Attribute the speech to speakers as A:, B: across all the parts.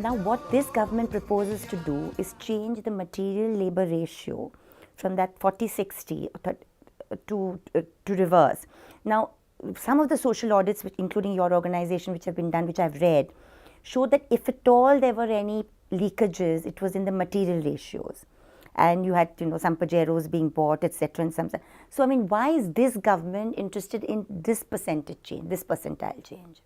A: Now what this government proposes to do is change the material labour ratio from that 40-60 to reverse. Now some of the social audits, including your organisation, which have been done, which I've read, show that if at all there were any leakages, it was in the material ratios. And you had, some Pajeros being bought, etc. And some. So, I mean, why is this government interested in this percentage change, this percentile change?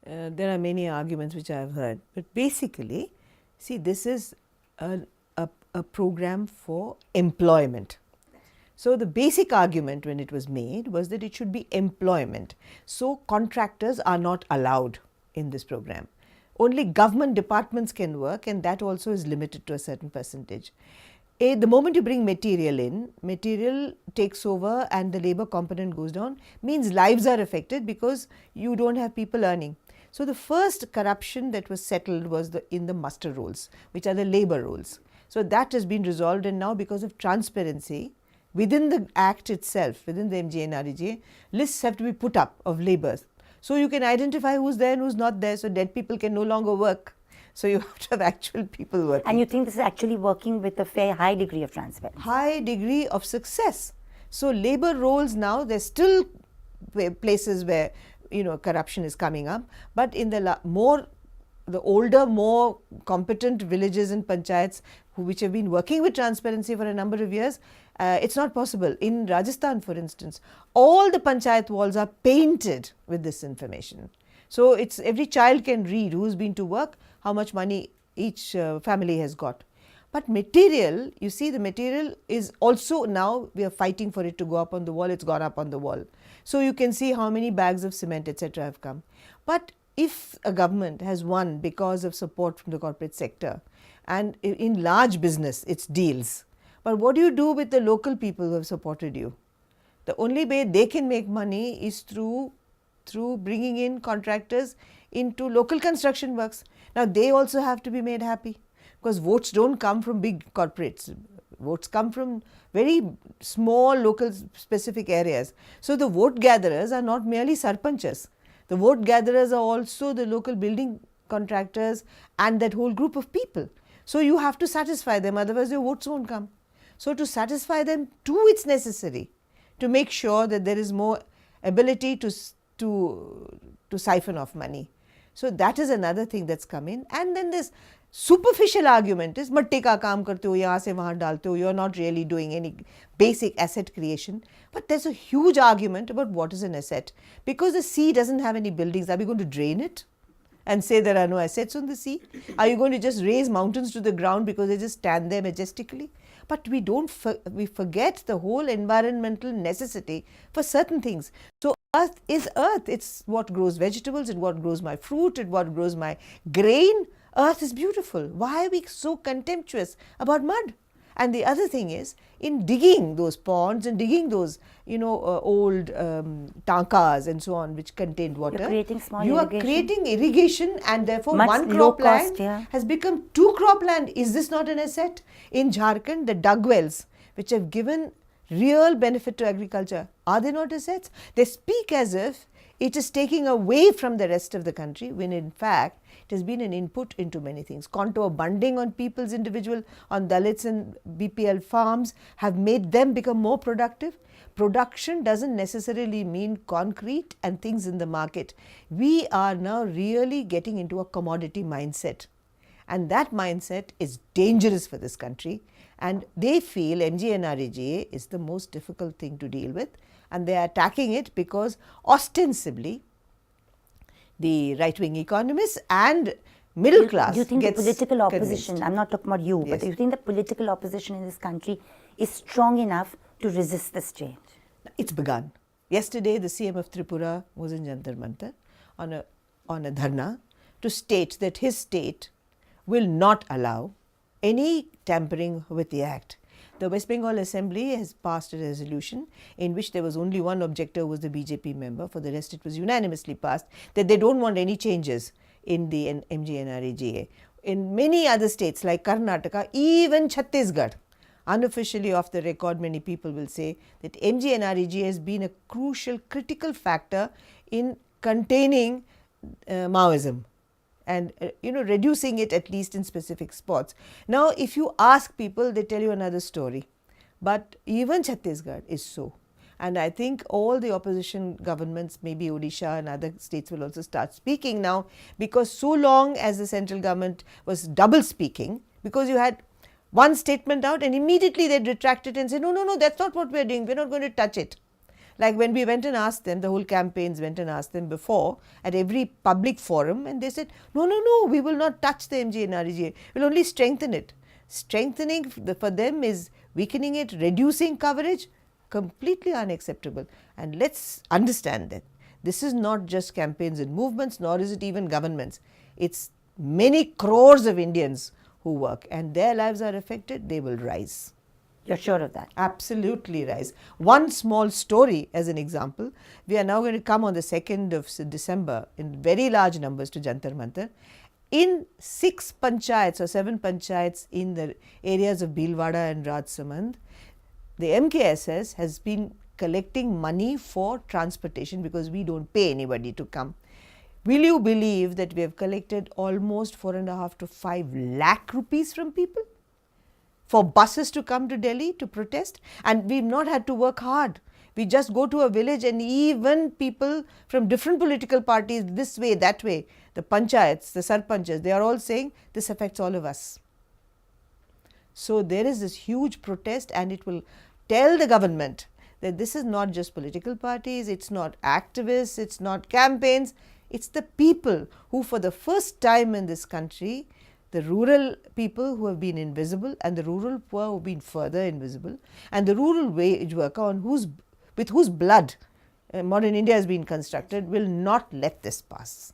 B: There are many arguments which I have heard, but basically, see, this is a program for employment. So the basic argument when it was made was that it should be employment. So contractors are not allowed in this program. Only government departments can work, and that also is limited to a certain percentage. The moment you bring material in, material takes over and the labour component goes down, means lives are affected because you don't have people earning. So the first corruption that was settled was in the muster rolls, which are the labour rolls. So that has been resolved, and now because of transparency, within the act itself, within the MGNREGA, lists have to be put up of labours. So you can identify who's there and who's not there, so dead people can no longer work. So you have to have actual people working.
A: And you think this is actually working with a fair high degree of transparency? High
B: degree of success. So labour rolls now, there's still places where corruption is coming up, but in the older, more competent villages and panchayats which have been working with transparency for a number of years, it's not possible. In Rajasthan, for instance, all the panchayat walls are painted with this information. So it's every child can read who's been to work, how much money each family has got. But material, you see, the material is also now we are fighting for it to go up on the wall. It's gone up on the wall. So you can see how many bags of cement, etc. have come. But if a government has won because of support from the corporate sector, and in large business, it's deals. But what do you do with the local people who have supported you? The only way they can make money is through bringing in contractors into local construction works. Now they also have to be made happy, because votes don't come from big corporates. Votes come from very small local specific areas. So the vote gatherers are not merely sarpanchas. The vote gatherers are also the local building contractors and that whole group of people. So you have to satisfy them, otherwise your votes won't come. So to satisfy them too, it's necessary to make sure that there is more ability to siphon off money. So that is another thing that's come in. And then this superficial argument is matti ka kaam karte ho, yahan se wahan dalte ho, you're not really doing any basic asset creation. But there's a huge argument about what is an asset. Because the sea doesn't have any buildings, are we going to drain it and say there are no assets on the sea? Are you going to just raise mountains to the ground because they just stand there majestically? But we forget the whole environmental necessity for certain things. So earth is earth. It's what grows vegetables, it's what grows my fruit, it's what grows my grain. Earth is beautiful. Why are we so contemptuous about mud? And the other thing is, in digging those ponds and digging those, old tankas and so on, which contained water, you are creating irrigation, and therefore one cropland has become two cropland. Is this not an asset? In Jharkhand, the dug wells, which have given real benefit to agriculture, are they not assets? They speak as if it is taking away from the rest of the country, when in fact it has been an input into many things. Contour bunding on people's individual, on Dalits and BPL farms have made them become more productive. Production doesn't necessarily mean concrete and things in the market. We are now really getting into a commodity mindset, and that mindset is dangerous for this country, and they feel MGNREGA is the most difficult thing to deal with, and they are attacking it because ostensibly the right-wing economists and middle class.
A: Do you think the political opposition,
B: convinced.
A: I'm not talking about you,
B: Yes.
A: but do you think the political opposition in this country is strong enough to resist this change?
B: It's begun. Yesterday, the CM of Tripura was in Jantar Mantar on a dharna to state that his state will not allow any tampering with the act. The West Bengal Assembly has passed a resolution in which there was only one objector, was the BJP member. For the rest, it was unanimously passed that they don't want any changes in the MGNREGA. in many other states like Karnataka, even Chhattisgarh, unofficially off the record, many people will say that MGNREG has been a crucial, critical factor in containing Maoism and reducing it at least in specific spots. Now, if you ask people, they tell you another story. But even Chhattisgarh is so. And I think all the opposition governments, maybe Odisha and other states, will also start speaking now, because so long as the central government was double speaking, because you had one statement out and immediately they'd retract it and say, no, that's not what we're doing, we're not going to touch it. Like when we went and asked them, the whole campaigns went and asked them before at every public forum, and they said, no, we will not touch the MGNREGA, we'll only strengthen it. Strengthening for them is weakening it, reducing coverage, completely unacceptable. And let's understand that this is not just campaigns and movements, nor is it even governments. It's many crores of Indians who work, and their lives are affected, they will rise.
A: You're sure of that?
B: Absolutely rise. One small story as an example, we are now going to come on the 2nd of December in very large numbers to Jantar Mantar. In 6 panchayats or 7 panchayats in the areas of Bhilwara and Rajsamand, the MKSS has been collecting money for transportation because we don't pay anybody to come. Will you believe that we have collected almost 4.5 to 5 lakh rupees from people for buses to come to Delhi to protest? And we've not had to work hard. We just go to a village, and even people from different political parties, this way, that way, the panchayats, the sarpanchas, they are all saying this affects all of us. So there is this huge protest, and it will tell the government that this is not just political parties, it's not activists, it's not campaigns, it's the people who, for the first time in this country, the rural people who have been invisible, and the rural poor who have been further invisible, and the rural wage worker with whose blood modern India has been constructed, will not let this pass.